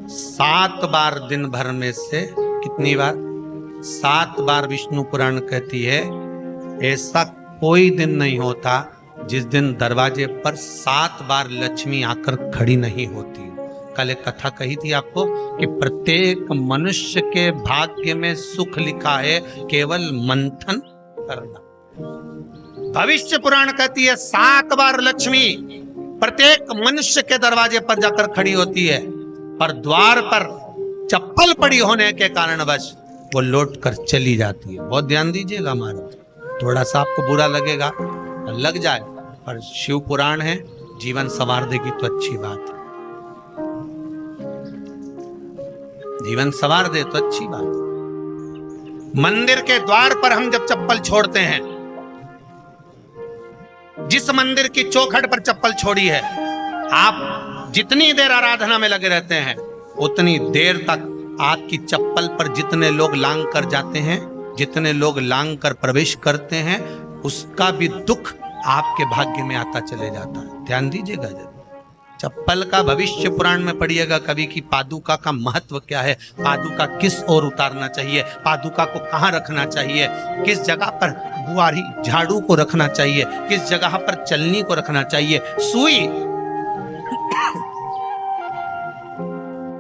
7 बार दिन भर में से, कितनी बार? 7 बार विष्णु पुराण कहती है ऐसा कोई दिन नहीं होता जिस दिन दरवाजे पर 7 बार लक्ष्मी आकर खड़ी नहीं होती। कल एक कथा कही थी आपको कि प्रत्येक मनुष्य के भाग्य में सुख लिखा है, केवल मंथन करना। भविष्य पुराण कहती है 7 बार लक्ष्मी प्रत्येक मनुष्य के दरवाजे पर जाकर खड़ी होती है, और द्वार पर चप्पल पड़ी होने के कारणवश वो लौट कर चली जाती है। बहुत ध्यान दीजिएगा, हमारा थोड़ा सा आपको बुरा लगेगा, लग जाए, पर शिव पुराण है, जीवन संवार देगी तो अच्छी बात है, जीवन संवार दे तो अच्छी बात। मंदिर के द्वार पर हम जब चप्पल छोड़ते हैं, जिस मंदिर की चौखट पर चप्पल छोड़ी है, आप जितनी देर आराधना में लगे रहते हैं उतनी देर तक आपकी चप्पल पर जितने लोग लांग कर जाते हैं, जितने लोग लांग कर प्रवेश करते हैं, उसका भी दुख आपके भाग्य में आता चले जाता है। ध्यान दीजिएगा जरूर। चप्पल का भविष्य पुराण में पढ़िएगा कभी कि पादुका का महत्व क्या है, पादुका किस ओर उतारना चाहिए, पादुका को कहाँ रखना चाहिए, किस जगह पर बुआरी झाड़ू को रखना चाहिए, किस जगह पर चलनी को रखना चाहिए, सुई,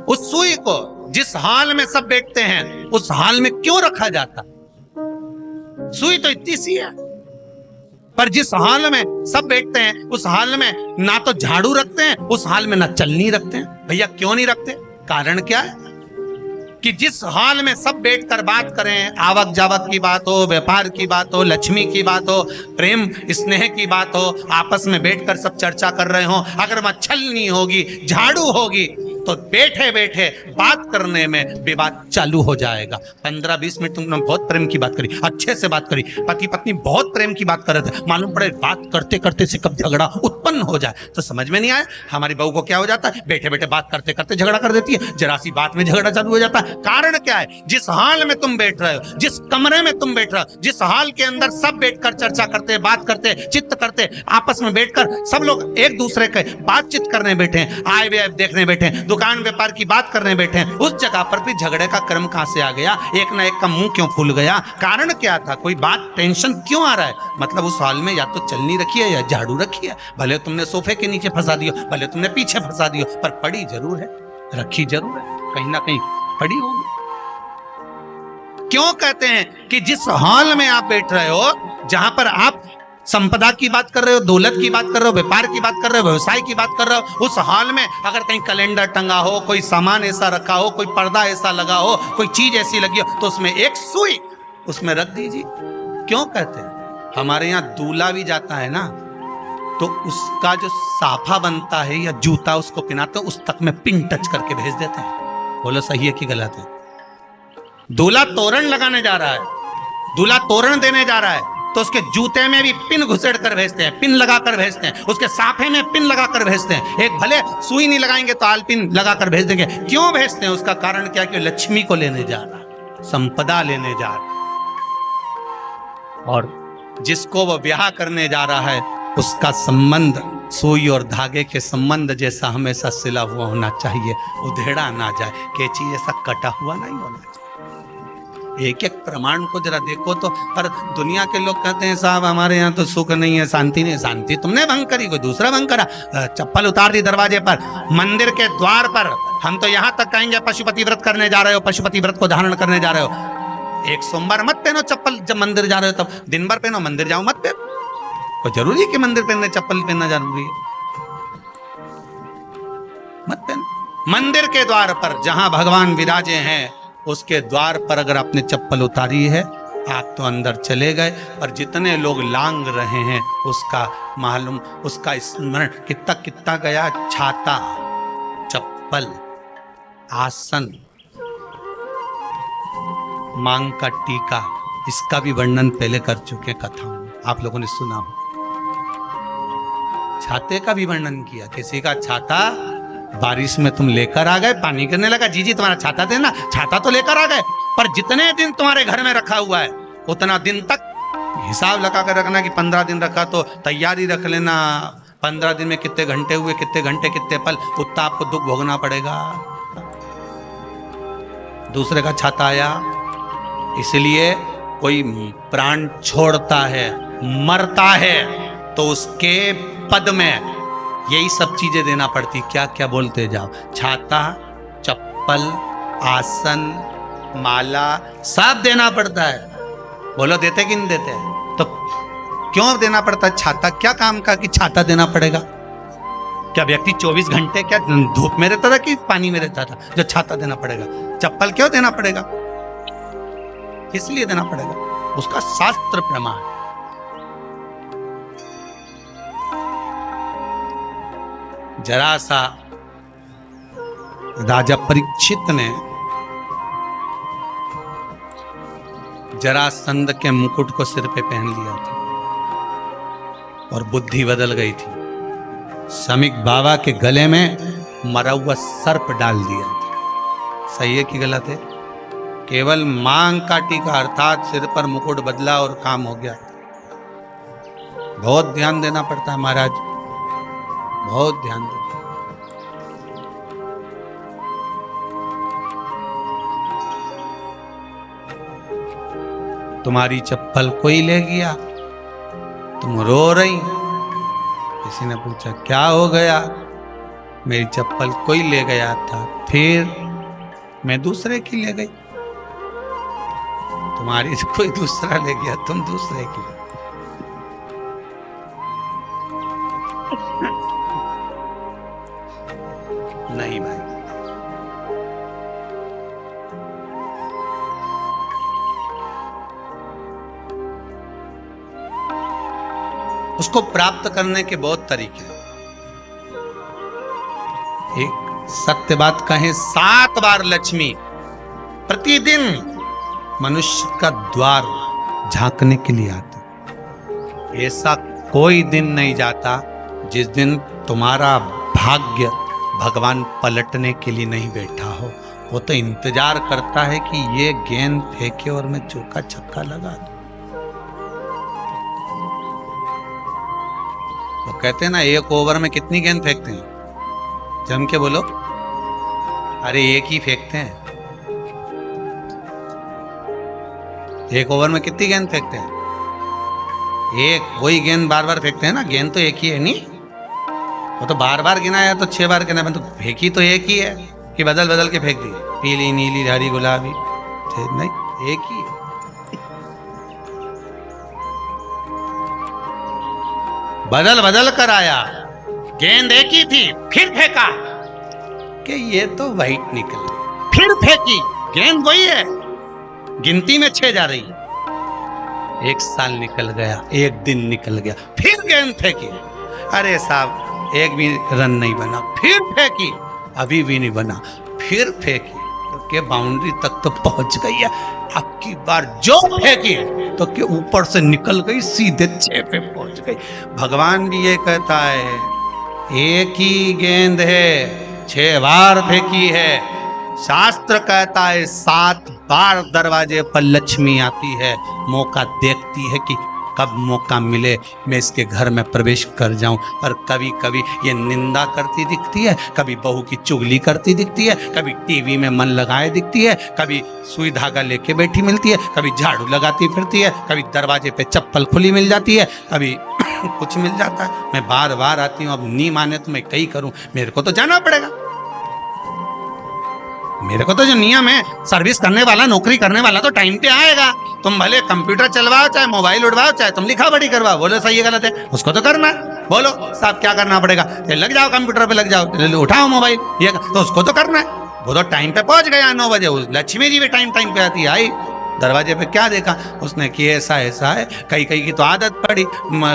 उस सुई को जिस हाल में सब बैठते हैं उस हाल में क्यों रखा जाता? सुई तो इतनी सी है, पर जिस हाल में सब बैठते हैं उस हाल में ना तो झाड़ू रखते हैं, उस हाल में ना चलनी रखते हैं। भैया क्यों नहीं रखते? कारण क्या है कि जिस हाल में सब बैठकर बात करें, आवक जावक की बात हो, व्यापार की बात हो, लक्ष्मी की बात हो, प्रेम स्नेह की बात हो, आपस में बैठकर सब चर्चा कर रहे हो, अगर वहां छलनी होगी, झाड़ू होगी, तो बैठे बैठे बात करने में विवाद चालू हो जाएगा। 15-20 मिनट तुमने बहुत प्रेम की बात करी, अच्छे से बात करी, पति पत्नी बहुत प्रेम की बात कर रहे थे, मालूम पड़े बात करते करते से कब झगड़ा उत्पन्न हो जाए तो समझ में नहीं आया। हमारी बहू को क्या हो जाता है, बैठे बैठे बात करते करते झगड़ा कर देती है, जरा सी बात में झगड़ा चालू हो जाता है। कारण क्या है? जिस हाल में तुम बैठ रहे हो, जिस कमरे में तुम बैठ रहे हो, जिस हाल के अंदर सब बैठकर चर्चा करते, बात करते, चित्त करते, आपस में बैठकर सब लोग एक दूसरे के बातचीत करने बैठे हैं, आए वे देखने बैठे हैं, दुकान व्यापार की बात करने बैठे हैं, उस जगह पर भी झगड़े का क्रम कहां से आ गया? एक ना एक का मुंह क्यों फूल गया? कारण क्या था? कोई बात टेंशन क्यों आ रहा है? मतलब उस हाल में या तो चलनी रखी है या झाड़ू रखी है, भले तुमने सोफे के नीचे फंसा दियो, भले तुमने पीछे फंसा दियो, पर पड़ी जरूर है, रखी जरूर है, कहीं ना कहीं पड़ी होगी। क्यों कहते हैं कि जिस हाल में आप बैठ रहे हो, जहां पर आप संपदा की बात कर रहे हो, दौलत की बात कर रहे हो, व्यापार की बात कर रहे हो, व्यवसाय की बात कर रहे हो, उस हाल में अगर कहीं कैलेंडर टंगा हो, कोई सामान ऐसा रखा हो, कोई पर्दा ऐसा लगा हो, कोई चीज ऐसी लगी हो, तो उसमें एक सुई उसमें रख दीजिए। क्यों कहते हैं? हमारे यहाँ दूल्हा भी जाता है ना, तो उसका जो साफा बनता है या जूता उसको पहनाते हैं, उस तक में पिन टच करके भेज देते हैं। बोलो सही है कि गलत है? दूल्हा तोरण लगाने जा रहा है, दूल्हा तोरण देने जा रहा है, तो उसके जूते में भी पिन घुसेड़ कर भेजते हैं, पिन लगाकर भेजते हैं, उसके साफे में पिन लगाकर भेजते हैं। एक भले सुई नहीं लगाएंगे तो आलपिन लगाकर भेज देंगे। क्यों भेजते हैं? उसका कारण क्या? कि लक्ष्मी को लेने जा रहा है, संपदा लेने जा रहा है, और जिसको वो ब्याह करने जा रहा है उसका संबंध सुई और धागे के संबंध जैसा हमेशा सिला हुआ होना चाहिए, उधेड़ा ना जाए, कैंची जैसा कटा हुआ नहीं होना चाहिए। एक एक प्रमाण को जरा देखो तो। पर दुनिया के लोग कहते हैं साहब हमारे यहाँ तो सुख नहीं है, शांति नहीं। शांति तुमने भंग करी, कोई दूसरा भंग करा। चप्पल उतार दी दरवाजे पर, मंदिर के द्वार पर। हम तो यहाँ तक कहेंगे पशुपति व्रत करने जा रहे हो, पशुपति व्रत को धारण करने जा रहे हो, एक सोमवार मत पहनो चप्पल। जब मंदिर जा रहे हो तब दिन भर पहनो, मंदिर जाओ मत पहनो। तो जरूरी है कि मंदिर पहनने चप्पल पहनना जरूरी है? मत पहनो। मंदिर के द्वार पर जहां भगवान विराजे हैं उसके द्वार पर अगर आपने चप्पल उतारी है, आप तो अंदर चले गए। और जितने लोग लांग रहे हैं उसका मालूम, उसका स्मरण कितना कितना गया। छाता, चप्पल, आसन, मांग का टीका, इसका भी वर्णन पहले कर चुके कथा में, आप लोगों ने सुना हो। छाते का भी वर्णन किया। किसी का छाता बारिश में तुम लेकर आ गए, पानी गिरने लगा, जी जी तुम्हारा छाता देना, छाता तो लेकर आ गए, पर जितने दिन तुम्हारे घर में रखा हुआ है उतना दिन तक हिसाब लगा कर रखना कि 15 दिन रखा तो तैयारी रख लेना। 15 दिन में कितने घंटे हुए, कितने घंटे कितने पल, उतना आपको दुख भोगना पड़ेगा। दूसरे का छाता आया। इसलिए कोई प्राण छोड़ता है, मरता है, तो उसके पद में यही सब चीजें देना पड़ती। क्या क्या बोलते जाओ, छाता, चप्पल, आसन, माला, सब देना पड़ता है। बोलो देते कि नहीं देते? तो क्यों देना पड़ता है? छाता क्या काम का कि छाता देना पड़ेगा? क्या व्यक्ति 24 घंटे क्या धूप में रहता था कि पानी में रहता था जो छाता देना पड़ेगा? चप्पल क्यों देना पड़ेगा? इसलिए देना पड़ेगा, उसका शास्त्र प्रमाण। जरा सा राजा परीक्षित ने जरासंध के मुकुट को सिर पे पहन लिया था और बुद्धि बदल गई थी। शमीक बाबा के गले में मरा हुआ सर्प डाल दिया था। सही है कि गलत है? केवल मांग काटी का अर्थात सिर पर मुकुट बदला और काम हो गया। बहुत ध्यान देना पड़ता है महाराज, बहुत ध्यान देना। तुम्हारी चप्पल कोई ले गया, तुम रो रही। किसी ने पूछा क्या हो गया? मेरी चप्पल कोई ले गया था, फिर मैं दूसरे की ले गई। तुम्हारी कोई दूसरा ले गया, तुम दूसरे की। नहीं भाई, उसको प्राप्त करने के बहुत तरीके। एक सत्य बात कहें, 7 बार लक्ष्मी प्रतिदिन मनुष्य का द्वार झांकने के लिए आती। ऐसा कोई दिन नहीं जाता जिस दिन तुम्हारा भाग्य भगवान पलटने के लिए नहीं बैठा हो। वो तो इंतजार करता है कि ये गेंद फेंके और मैं चौका छक्का लगा दूं। वो कहते हैं ना, एक ओवर में कितनी गेंद फेंकते हैं? जम के बोलो। अरे एक ही फेंकते हैं। एक ओवर में कितनी गेंद फेंकते हैं? एक। वही गेंद बार बार फेंकते हैं ना, गेंद तो एक ही है नहीं। वो तो बार बार गिनाया तो 6 बार गिना, तो फेंकी तो एक ही है कि बदल बदल के फेंक दी? पीली, नीली, हरी, गुलाबी, नहीं, एक ही है। बदल बदल कर आया, गेंद एक ही थी, फिर फेंका कि ये तो वाइट निकल, फिर फेंकी, गेंद वही है, गिनती में 6 जा रही। 1 साल निकल गया, 1 दिन निकल गया, फिर गेंद फेंकी। अरे साहब, एक भी रन नहीं बना, फिर फेंकी, अभी भी नहीं बना, फिर फेंकी तो के बाउंड्री तक तो पहुंच गई है। अब की बार जो फेंकी तो के ऊपर से निकल गई, सीधे 6 पे पहुंच गई। भगवान भी ये कहता है, एक ही गेंद है, 6 बार फेंकी है। शास्त्र कहता है 7 बार दरवाजे पर लक्ष्मी आती है, मौका देखती है कि कब मौका मिले मैं इसके घर में प्रवेश कर जाऊं। पर कभी कभी ये निंदा करती दिखती है, कभी बहू की चुगली करती दिखती है, कभी टीवी में मन लगाए दिखती है, कभी सुई धागा लेके बैठी मिलती है, कभी झाड़ू लगाती फिरती है, कभी दरवाजे पे चप्पल खुली मिल जाती है, कभी कुछ मिल जाता है। मैं बार बार आती हूँ, अब नहीं माने तो मैं कहीं करूं, मेरे को तो जाना पड़ेगा। मेरे को तो जो नियम है, सर्विस करने वाला, नौकरी करने वाला तो टाइम पे आएगा। तुम भले कंप्यूटर चलवाओ, चाहे मोबाइल उड़वाओ, चाहे तुम लिखा पढ़ी करवाओ, बोलो सही है गलत है, उसको तो करना है। बोलो साहब क्या करना पड़ेगा? लग जाओ कंप्यूटर पे, लग जाओ, उठाओ मोबाइल, ये तो उसको तो करना है। वो तो टाइम पे पहुंच गया 9 बजे। लक्ष्मी जी भी टाइम पे आती है। आई दरवाजे पे क्या देखा उसने कि ऐसा ऐसा है। कई कई की तो आदत पड़ी,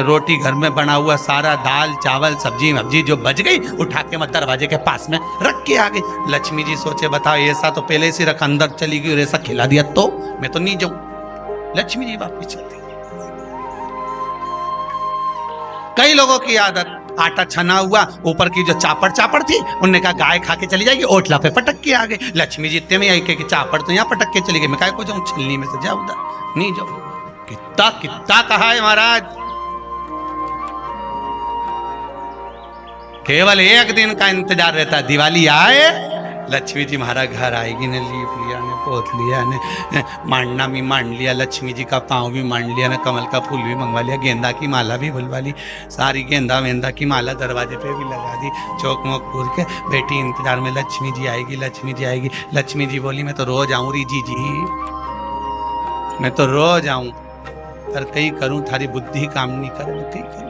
रोटी घर में बना हुआ सारा दाल चावल सब्जी वब्जी जो बच गई, उठा के मैं दरवाजे के पास में रख के आ गई। लक्ष्मी जी सोचे बताओ, ऐसा तो पहले से रख, अंदर चली गई और ऐसा खिला दिया तो मैं तो नहीं जाऊं। लक्ष्मी जी वापिस चलती। कई लोगों की आदत, आटा छना हुआ, ऊपर की जो चापड़ थी, उन्होंने कहा गाय खा के चली जाएगी, ओटला पे पटक के आ गए। लक्ष्मी जी इतने में आई कि चापड़ तो यहाँ पटक के चली गई, मैं को जाऊं, छिलनी में से जाओ, उधर नहीं जाओ। कितना कितना कहा है महाराज। केवल एक दिन का इंतजार रहता है, दिवाली आए लक्ष्मी जी हमारा घर आएगी ने, लीप लिया ने, पोत लिया ने, मांडना भी मांड लिया, लक्ष्मी जी का पाँव भी मांड लिया ने, कमल का फूल भी मंगवा लिया, गेंदा की माला भी बुलवा ली, सारी गेंदा वेंदा की माला दरवाजे पे भी लगा दी, चौक मोक पूर के बेटी इंतजार में, लक्ष्मी जी आएगी, लक्ष्मी जी आएगी। लक्ष्मी जी बोली मैं तो रोज आऊँ रीजी जी, मैं तो रोज आऊँ, पर कहीं करूँ थारी बुद्धि काम नहीं करे, कहीं करूँ।